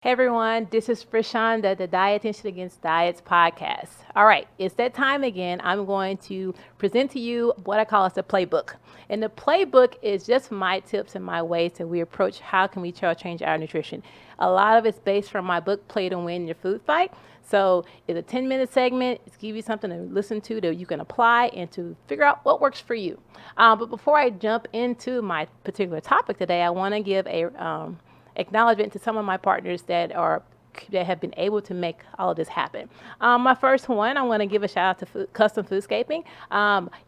Hey everyone, this is Frishon, the Dietitian Against Diets podcast. All right, it's that time again. I'm going to present to you what I call as a playbook. And the playbook is just my tips and my ways that we approach how can we change our nutrition. A lot of it's based from my book, Play to Win Your Food Fight. So it's a 10-minute segment. It's give you something to listen to that you can apply and to figure out what works for you. But before I jump into my particular topic today, I want to give a acknowledgement to some of my partners that have been able to make all of this happen. My first one, I want to give a shout out to Custom Foodscaping.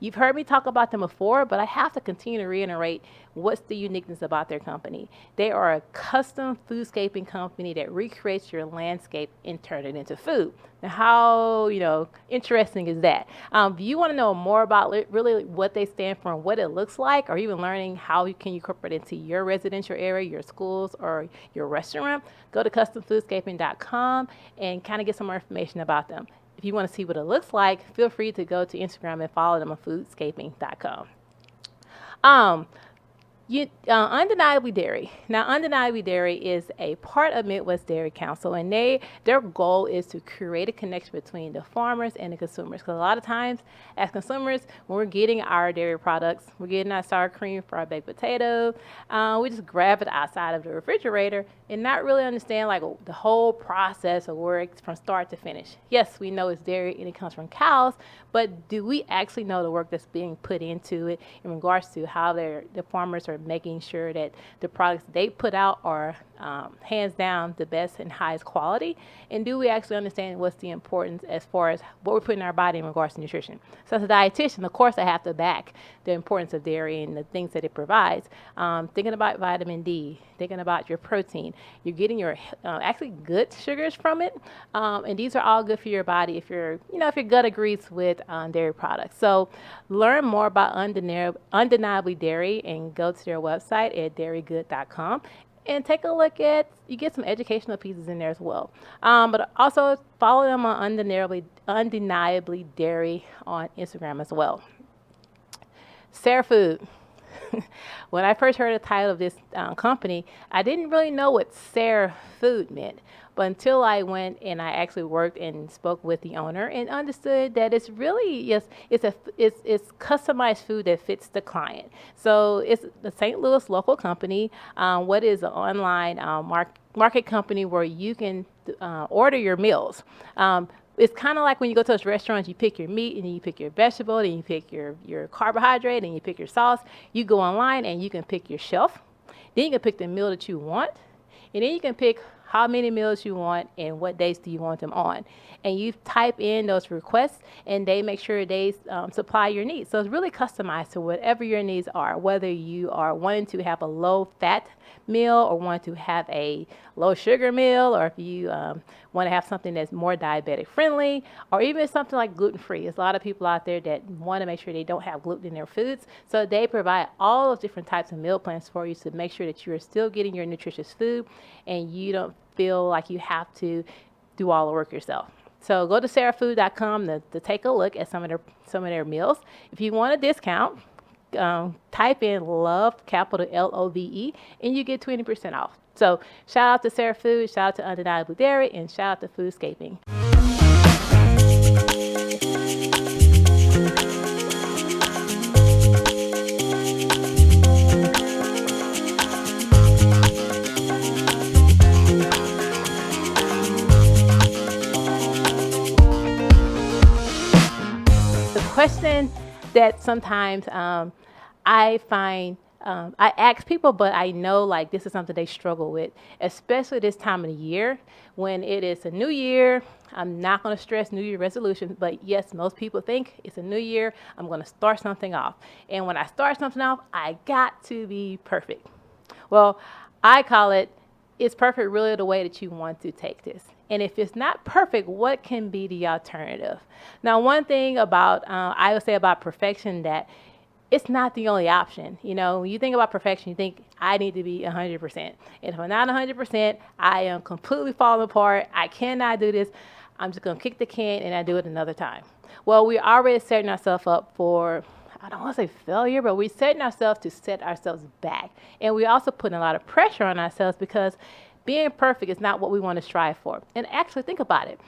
You've heard me talk about them before, but I have to continue to reiterate what's the uniqueness about their company. They are a custom foodscaping company that recreates your landscape and turn it into food. Now, how interesting is that? If you want to know more about really what they stand for and what it looks like, or even learning how you can incorporate it into your residential area, your schools, or your restaurant, go to customfoodscaping.com and kind of get some more information about them. If you want to see what it looks like, feel free to go to Instagram and follow them on foodscaping.com. Undeniably Dairy. Now, Undeniably Dairy is a part of Midwest Dairy Council, and their goal is to create a connection between the farmers and the consumers. Because a lot of times, as consumers, when we're getting our dairy products, we're getting our sour cream for our baked potato, we just grab it outside of the refrigerator and not really understand the whole process of work from start to finish. Yes, we know it's dairy and it comes from cows, but do we actually know the work that's being put into it in regards to how the farmers are making sure that the products they put out are hands down the best and highest quality? And do we actually understand what's the importance as far as what we're putting in our body in regards to nutrition? So as a dietitian, of course, I have to back the importance of dairy and the things that it provides. Thinking about vitamin D, thinking about your protein, you're getting your actually good sugars from it, and these are all good for your body if your gut agrees with dairy products. So learn more about Undeniably Dairy and go to their website at dairygood.com and take a look you get some educational pieces in there as well. But also follow them on Undeniably Dairy on Instagram as well. Sarah Food. When I first heard the title of this company, I didn't really know what Sarah Food meant. But until I went and I actually worked and spoke with the owner and understood that it's really it's customized food that fits the client. So it's the St. Louis local company. What is an online market company where you can order your meals. It's kind of like when you go to those restaurants, you pick your meat and then you pick your vegetable, and you pick your carbohydrate and you pick your sauce. You go online and you can pick your shelf. Then you can pick the meal that you want. And then you can pick how many meals you want and what days do you want them on. And you type in those requests and they make sure they supply your needs. So it's really customized to whatever your needs are, whether you are wanting to have a low fat meal or want to have a low sugar meal, or if you want to have something that's more diabetic friendly, or even something like gluten free. There's a lot of people out there that want to make sure they don't have gluten in their foods. So they provide all those different types of meal plans for you to make sure that you are still getting your nutritious food and you don't feel like you have to do all the work yourself. So go to sarahfood.com to take a look at some of their meals. If you want a discount, type in LOVE, capital LOVE, and you get 20% off. So shout out to Sarah Food, shout out to Undeniably Dairy, and shout out to Foodscaping. The question that sometimes I find I ask people, but I know this is something they struggle with, especially this time of the year when it is a new year. I'm not going to stress New Year resolutions, but yes, most people think it's a new year. I'm going to start something off. And when I start something off, I got to be perfect. Well, I call it, is perfect really the way that you want to take this? And if it's not perfect, what can be the alternative? Now, one thing about, I would say about perfection, that it's not the only option. When you think about perfection, you think, I need to be 100%. And if I'm not 100%, I am completely falling apart. I cannot do this. I'm just going to kick the can and I do it another time. Well, we're already setting ourselves up for, I don't want to say failure, but we're setting ourselves to set ourselves back. And we also putting a lot of pressure on ourselves because Being perfect is not what we want to strive for. And actually, think about it.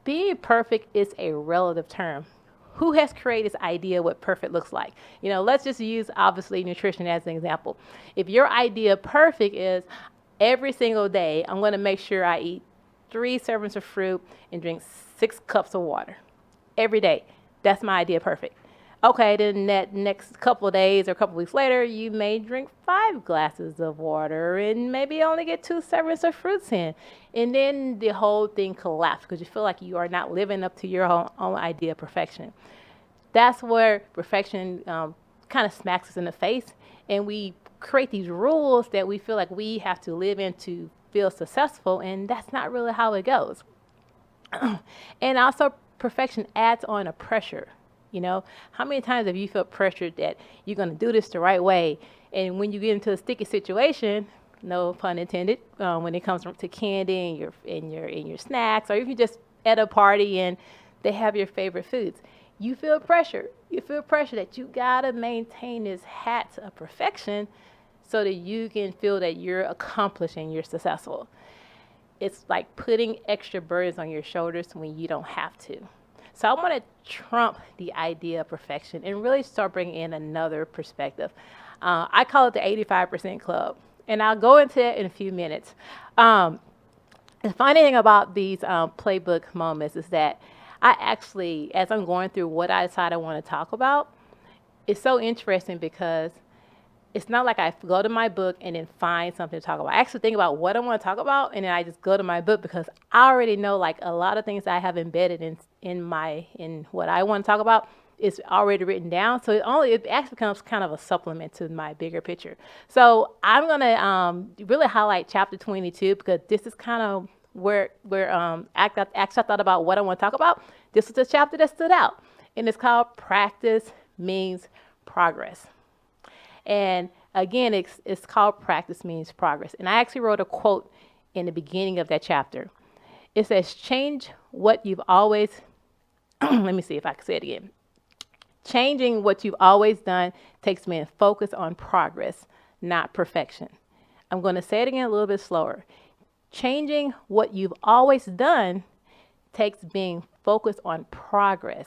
Being perfect is a relative term. Who has created this idea of what perfect looks like? Let's just use, obviously, nutrition as an example. If your idea of perfect is every single day, I'm going to make sure I eat 3 servings of fruit and drink 6 cups of water every day. That's my idea of perfect. Okay, then that next couple of days or a couple of weeks later, you may drink 5 glasses of water and maybe only get 2 servings of fruits in. And then the whole thing collapses because you feel like you are not living up to your own idea of perfection. That's where perfection kind of smacks us in the face, and we create these rules that we feel like we have to live in to feel successful, and that's not really how it goes. And also, perfection adds on a pressure. How many times have you felt pressured that you're going to do this the right way, and when you get into a sticky situation, no pun intended, when it comes to candy and your snacks, or if you're just at a party and they have your favorite foods, you feel pressure. You feel pressure that you gotta maintain this hat of perfection so that you can feel that you're accomplished and you're successful. It's like putting extra burdens on your shoulders when you don't have to. So I want to trump the idea of perfection and really start bringing in another perspective. I call it the 85% club, and I'll go into it in a few minutes. The funny thing about these playbook moments is that I actually, as I'm going through what I decide I want to talk about, it's so interesting because it's not like I go to my book and then find something to talk about. I actually think about what I want to talk about, and then I just go to my book because I already know like a lot of things I have embedded in what I want to talk about is already written down. So it actually becomes kind of a supplement to my bigger picture. So I'm gonna really highlight chapter 22 because this is kind of where actually I thought about what I want to talk about. This was the chapter that stood out, and it's called Practice Means Progress. And again, it's called Practice Means Progress. And I actually wrote a quote in the beginning of that chapter. It says, change what you've always, let me see if I can say it again. Changing what you've always done takes being focused on progress, not perfection. I'm going to say it again a little bit slower. Changing what you've always done takes being focused on progress,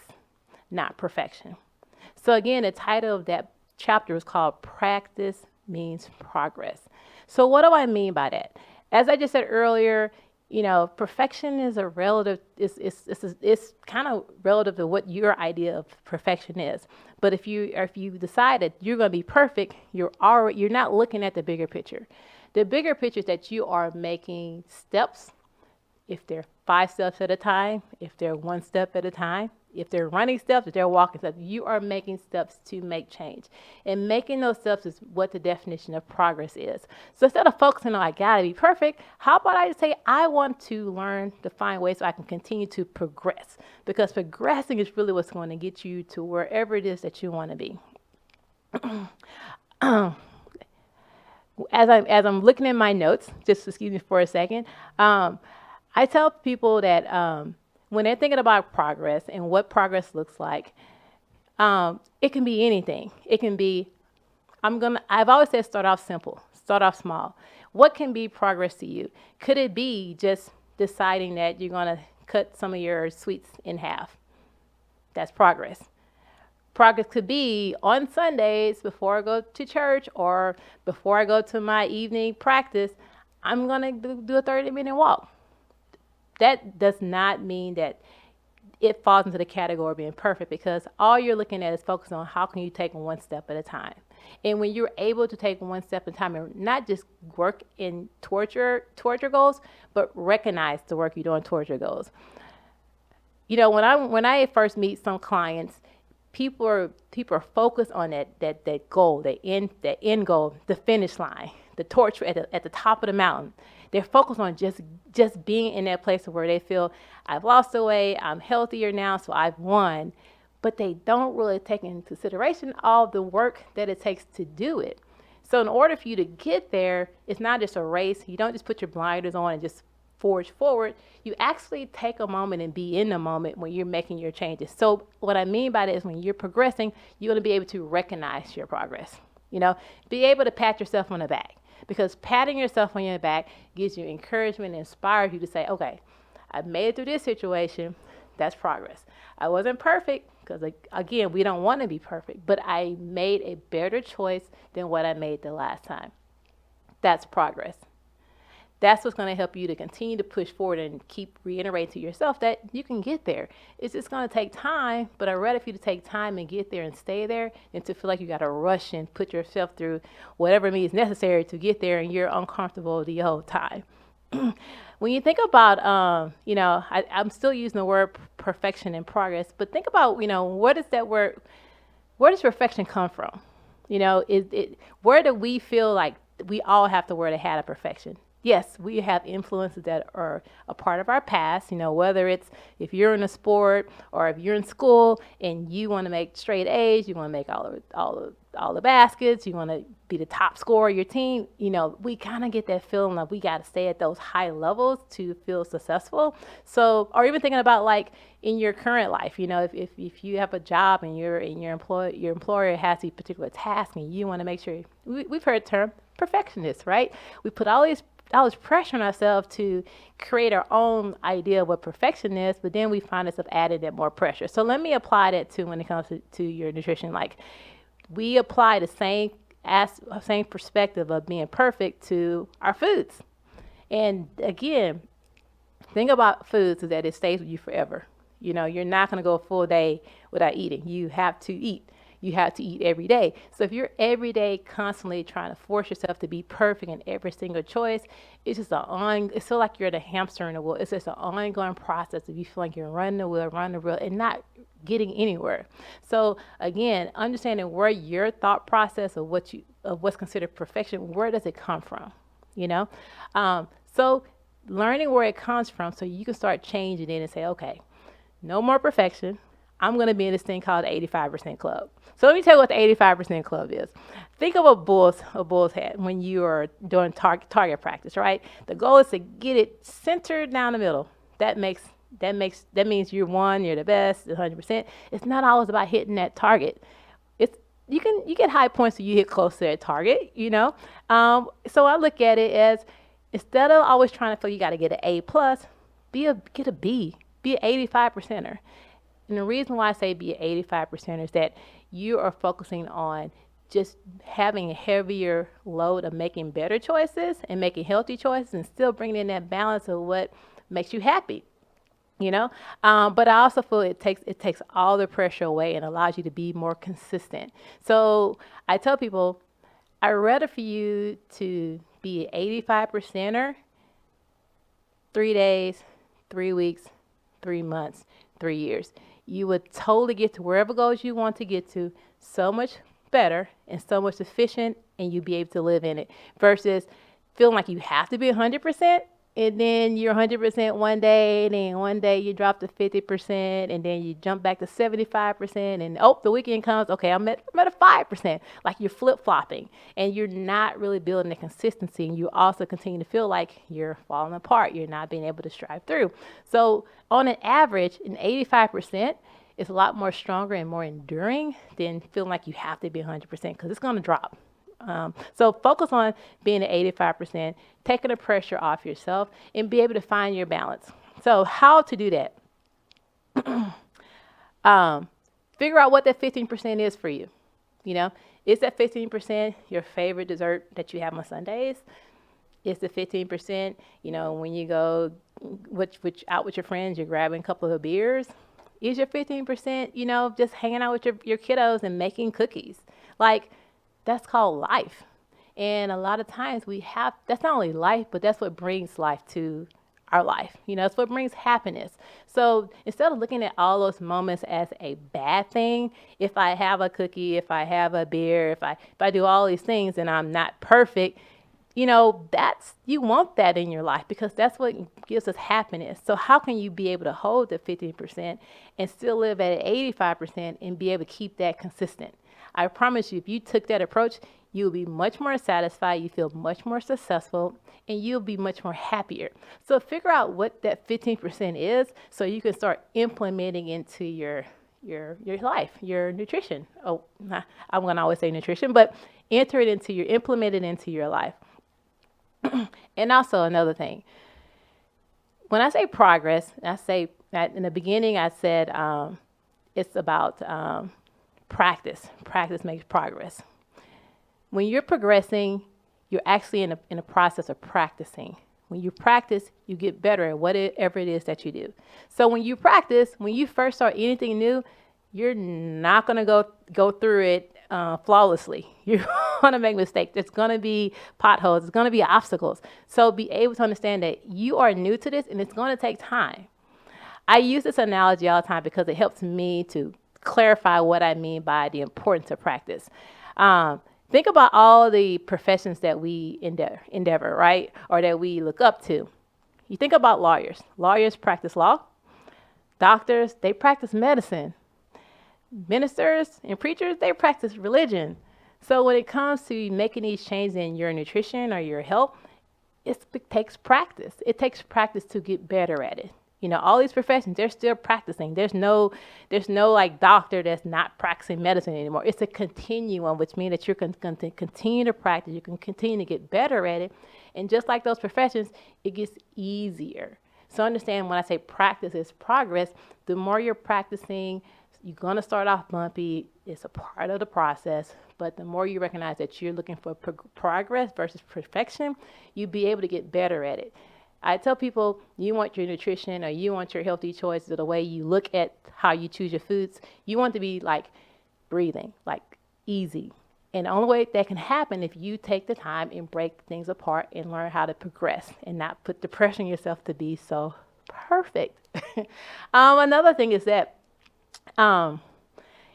not perfection. So again, the title of that chapter is called Practice Means Progress. So what do I mean by that? As I just said earlier, perfection is a relative, it's kind of relative to what your idea of perfection is. But if you decide that you're going to be perfect, you're not looking at the bigger picture. The bigger picture is that you are making steps, if they're 5 steps at a time, if they're 1 step at a time, if they're running steps, if they're walking steps, you are making steps to make change. And making those steps is what the definition of progress is. So instead of focusing on, I gotta be perfect, how about I just say, I want to learn to find ways so I can continue to progress? Because progressing is really what's going to get you to wherever it is that you want to be. As I'm looking at my notes, just excuse me for a second, I tell people that when they're thinking about progress and what progress looks like, it can be anything. It can be, I've always said start off simple, start off small. What can be progress to you? Could it be just deciding that you're going to cut some of your sweets in half? That's progress. Progress could be on Sundays before I go to church or before I go to my evening practice, I'm going to do a 30-minute walk. That does not mean that it falls into the category of being perfect because all you're looking at is focusing on how can you take 1 step at a time. And when you're able to take 1 step at a time and not just work towards your goals, but recognize the work you're doing towards your goals. When I first meet some clients, people are focused on that goal, the end goal, the finish line, the torch at the top of the mountain. They're focused on just being in that place where they feel I've lost the weight, I'm healthier now, so I've won. But they don't really take into consideration all the work that it takes to do it. So in order for you to get there, it's not just a race. You don't just put your blinders on and just forge forward. You actually take a moment and be in the moment when you're making your changes. So what I mean by that is when you're progressing, you're going to be able to recognize your progress. Be able to pat yourself on the back. because patting yourself on your back gives you encouragement and inspires you to say, okay, I made it through this situation. That's progress. I wasn't perfect because, again, we don't want to be perfect, but I made a better choice than what I made the last time. That's progress. That's what's going to help you to continue to push forward and keep reiterating to yourself that you can get there. It's just going to take time, but I'd rather for you to take time and get there and stay there than to feel like you got to rush and put yourself through whatever means necessary to get there and you're uncomfortable the whole time. When you think about, I'm still using the word perfection and progress, but think about, where does perfection come from? Where do we feel like we all have to wear the hat of perfection? Yes, we have influences that are a part of our past, whether it's if you're in a sport or if you're in school and you want to make straight A's, you want to make all the baskets, you want to be the top scorer of your team, we kind of get that feeling like we got to stay at those high levels to feel successful. So, or even thinking about like in your current life, if you have a job and your employer has a particular task and you want to make sure, we've heard the term perfectionist, right? We put all this pressure on ourselves to create our own idea of what perfection is, but then we find ourselves adding that more pressure. So let me apply that to when it comes to your nutrition. Like we apply the same perspective of being perfect to our foods. And again, think about foods is that it stays with you forever. You're not going to go a full day without eating. You have to eat. You have to eat every day. So if you're every day constantly trying to force yourself to be perfect in every single choice, it's just it's so like you're the hamster in the wheel. It's just an ongoing process of you feel like you're running the wheel, and not getting anywhere. So again, understanding where your thought process of what's considered perfection, where does it come from? So learning where it comes from so you can start changing it and say, okay, no more perfection. I'm going to be in this thing called the 85% club. So let me tell you what the 85% club is. Think of a bull's head when you are doing target practice, right? The goal is to get it centered down the middle. That means you're the best, 100%. It's not always about hitting that target. You get high points so you hit close to that target, So I look at it as instead of always trying to feel you got to get an A plus, get a B, be an 85%er. And the reason why I say be an 85% is that you are focusing on just having a heavier load of making better choices and making healthy choices and still bringing in that balance of what makes you happy, But I also feel it takes all the pressure away and allows you to be more consistent. So I tell people, I'd rather for you to be an 85%er 3 days, 3 weeks, 3 months, 3 years. You would totally get to wherever goals you want to get to so much better and so much efficient, and you'd be able to live in it versus feeling like you have to be 100% and then you're 100% one day, and then one day you drop to 50%, and then you jump back to 75%, and the weekend comes, okay, I'm at a 5%. Like you're flip-flopping, and you're not really building the consistency, and you also continue to feel like you're falling apart. You're not being able to strive through. So on an average, an 85% is a lot more stronger and more enduring than feeling like you have to be 100% because it's going to drop. So focus on being at 85%, taking the pressure off yourself, and be able to find your balance. So how to do that? Figure out what that 15% is for you. Is that 15% your favorite dessert that you have on Sundays? Is the 15%, when you go out with your friends, you're grabbing a couple of beers? Is your 15%, just hanging out with your kiddos and making cookies? That's called life. And a lot of times that's not only life, but that's what brings life to our life. It's what brings happiness. So instead of looking at all those moments as a bad thing, if I have a cookie, if I have a beer, if I do all these things and I'm not perfect, you want that in your life because that's what gives us happiness. So how can you be able to hold the 15% and still live at 85% and be able to keep that consistent? I promise you, if you took that approach, you'll be much more satisfied, you feel much more successful, and you'll be much more happier. So figure out what that 15% is so you can start implementing into your life, your nutrition. I'm going to always say nutrition, but implement it into your life. And also another thing, when I say progress, I say that in the beginning, I said it's about practice. Practice makes progress. When you're progressing, you're actually in a process of practicing. When you practice, you get better at whatever it is that you do. So when you practice, when you first start anything new, you're not going to go through it flawlessly. You're going to make mistakes. There's going to be potholes. There's going to be obstacles. So be able to understand that you are new to this and it's going to take time. I use this analogy all the time because it helps me to clarify what I mean by the importance of practice. Think about all the professions that we endeavor, right? Or that we look up to. You think about lawyers. Lawyers practice law. Doctors, they practice medicine. Ministers and preachers, they practice religion. So when it comes to making these changes in your nutrition or your health, it takes practice. It takes practice to get better at it. You know, all these professions, they're still practicing. There's no like doctor that's not practicing medicine anymore. It's a continuum, which means that you're going to continue to practice. You can continue to get better at it. And just like those professions, it gets easier. So understand when I say practice is progress, the more you're practicing, you're going to start off bumpy. It's a part of the process. But the more you recognize that you're looking for progress versus perfection, you'll be able to get better at it. I tell people, you want your nutrition or you want your healthy choices or the way you look at how you choose your foods, you want to be like breathing, like easy. And the only way that can happen if you take the time and break things apart and learn how to progress and not put the pressure on yourself to be so perfect. Another thing is that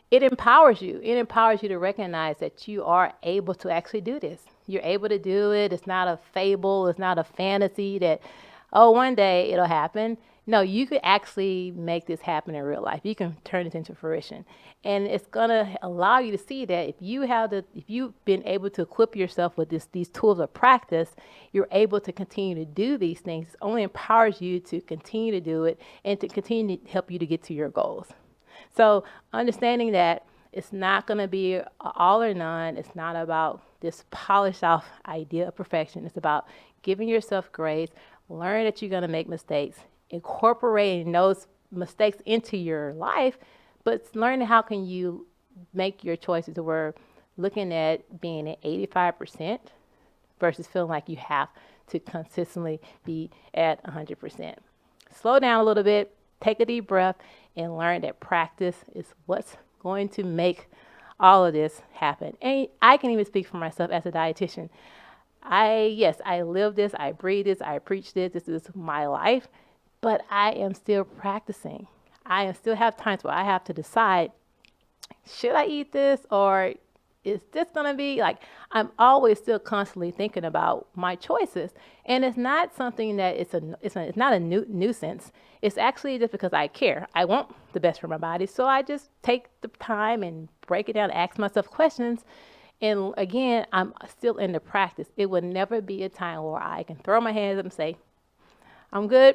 it empowers you. It empowers you to recognize that you are able to actually do this. You're able to do it. It's not a fable. It's not a fantasy that, oh, one day it'll happen. No, you could actually make this happen in real life. You can turn this into fruition. And it's going to allow you to see that if you've been able to equip yourself with these tools of practice, you're able to continue to do these things. It only empowers you to continue to do it and to continue to help you to get to your goals. So understanding that it's not going to be all or none. It's not about this polished off idea of perfection. It's about giving yourself grace, learn that you're going to make mistakes, incorporating those mistakes into your life, but learning how can you make your choices where looking at being at 85% versus feeling like you have to consistently be at 100%. Slow down a little bit, take a deep breath, and learn that practice is what's going to make all of this happen. And I can even speak for myself as a dietitian. I live this, I breathe this, I preach this. This is my life, but I am still practicing. I still have times where I have to decide, should I eat this or is this going to be like, I'm always still constantly thinking about my choices. And it's not something that it's not a nuisance. It's actually just because I care. I want the best for my body. So I just take the time and break it down, ask myself questions. And again, I'm still in the practice. It will never be a time where I can throw my hands up and say, I'm good.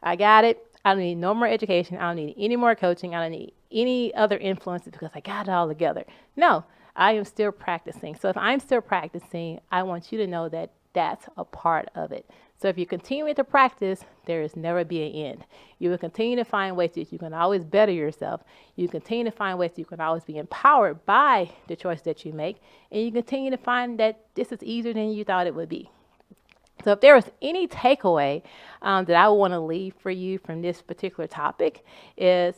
I got it. I don't need no more education. I don't need any more coaching. I don't need any other influences because I got it all together. No. I am still practicing. So if I'm still practicing, I want you to know that that's a part of it. So if you continue to practice, there is never be an end. You will continue to find ways that you can always better yourself. You continue to find ways that you can always be empowered by the choice that you make. And you continue to find that this is easier than you thought it would be. So if there was any takeaway that I want to leave for you from this particular topic is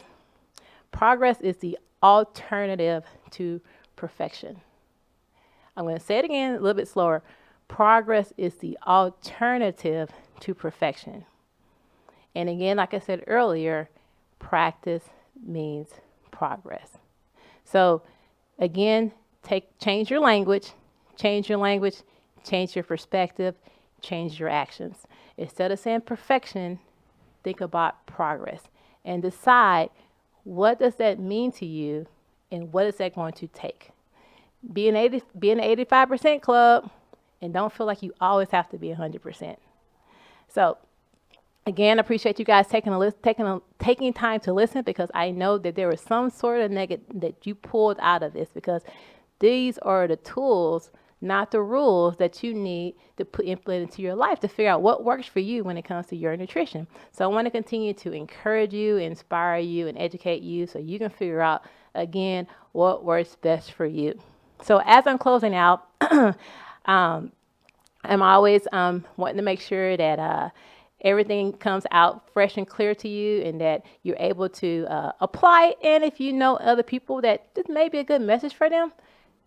progress is the alternative to perfection. I'm going to say it again a little bit slower. Progress is the alternative to perfection. And again, like I said earlier, practice means progress. So again, change your language, change your perspective, change your actions. Instead of saying perfection, think about progress and decide what does that mean to you. And what is that going to take? Be an 85% club and don't feel like you always have to be 100%. So again, I appreciate you guys taking time to listen because I know that there was some sort of nugget that you pulled out of this because these are the tools not the rules that you need to implement into your life to figure out what works for you when it comes to your nutrition. So I want to continue to encourage you, inspire you, and educate you so you can figure out, again, what works best for you. So as I'm closing out, I'm always wanting to make sure that everything comes out fresh and clear to you and that you're able to apply it. And if you know other people that this may be a good message for them,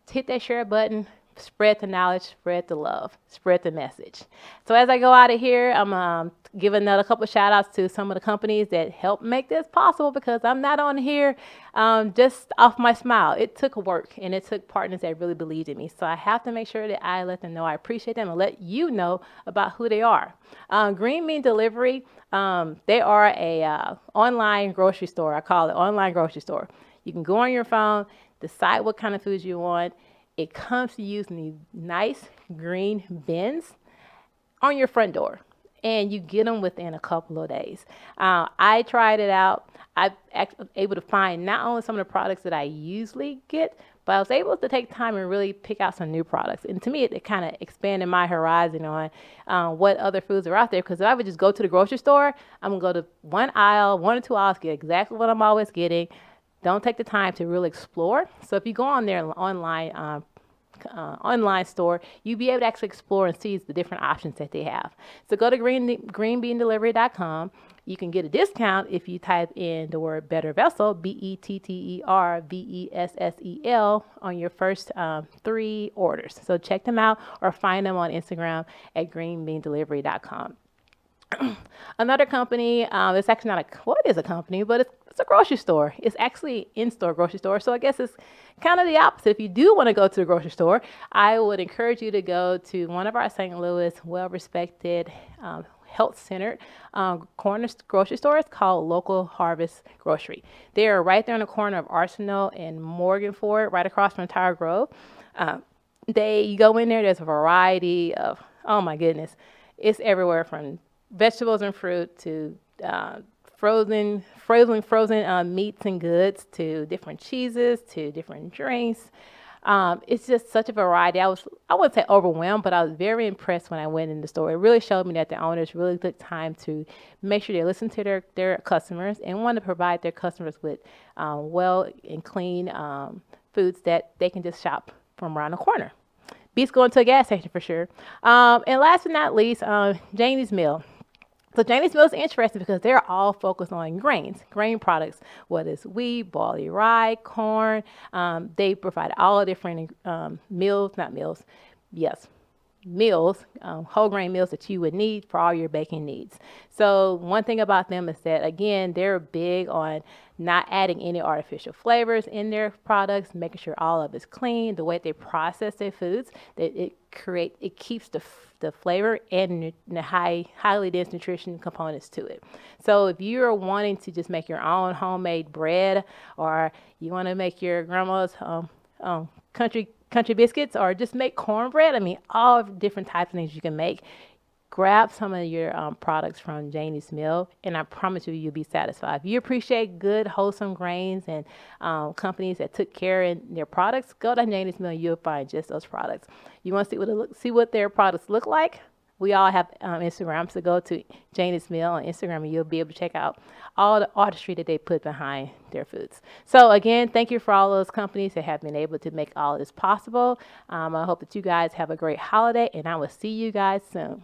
hit that share button, spread the knowledge, spread the love, spread the message. So as I go out of here, I'm giving another couple of shout outs to some of the companies that helped make this possible, because I'm not on here just off my smile. It took work and it took partners that really believed in me. So I have to make sure that I let them know I appreciate them and let you know about who they are. Green Bean Delivery, they are a online grocery store. I call it online grocery store. You can go on your phone, decide what kind of foods you want. It comes to you in these nice green bins on your front door, and you get them within a couple of days. I tried it out. I was able to find not only some of the products that I usually get, but I was able to take time and really pick out some new products. And to me, it kind of expanded my horizon on what other foods are out there. Because if I would just go to the grocery store, I'm going to go to one or two aisles, get exactly what I'm always getting. Don't take the time to really explore. So if you go on their online store, you'll be able to actually explore and see the different options that they have. So go to greenbeandelivery.com. You can get a discount if you type in the word Better Vessel, BETTERVESSEL, on your first 3 orders. So check them out or find them on Instagram at greenbeandelivery.com. Another company, it's actually not it is a company, but it's a grocery store. It's actually in-store grocery store. So I guess it's kind of the opposite. If you do want to go to the grocery store, I would encourage you to go to one of our St. Louis well-respected, health-centered corner grocery stores called Local Harvest Grocery. They are right there on the corner of Arsenal and Morgan Ford, right across from Tower Grove. You go in there, there's a variety of, oh my goodness, it's everywhere from vegetables and fruit to frozen meats and goods to different cheeses to different drinks. It's just such a variety. I wouldn't say overwhelmed, but I was very impressed when I went in the store. It really showed me that the owners really took time to make sure they listen to their customers and want to provide their customers with well and clean foods that they can just shop from around the corner. Beats going to a gas station for sure. And last but not least, Janie's Mill. So Janie's Mill is interesting because they're all focused on grain products, whether it's wheat, barley, rye, corn. They provide all different meals, whole grain meals that you would need for all your baking needs. So one thing about them is that, again, they're big on not adding any artificial flavors in their products, making sure all of it's clean. The way they process their foods, that it keeps the flavor and the highly dense nutrition components to it. So if you're wanting to just make your own homemade bread, or you want to make your grandma's country biscuits, or just make cornbread, all different types of things you can make, grab some of your products from Janie's Mill, and I promise you'll be satisfied. If you appreciate good, wholesome grains and companies that took care in their products, go to Janie's Mill and you'll find just those products. You want to see what their products look like? We all have Instagram, so go to Janie's Mill on Instagram and you'll be able to check out all the artistry that they put behind their foods. So again, thank you for all those companies that have been able to make all of this possible. I hope that you guys have a great holiday, and I will see you guys soon.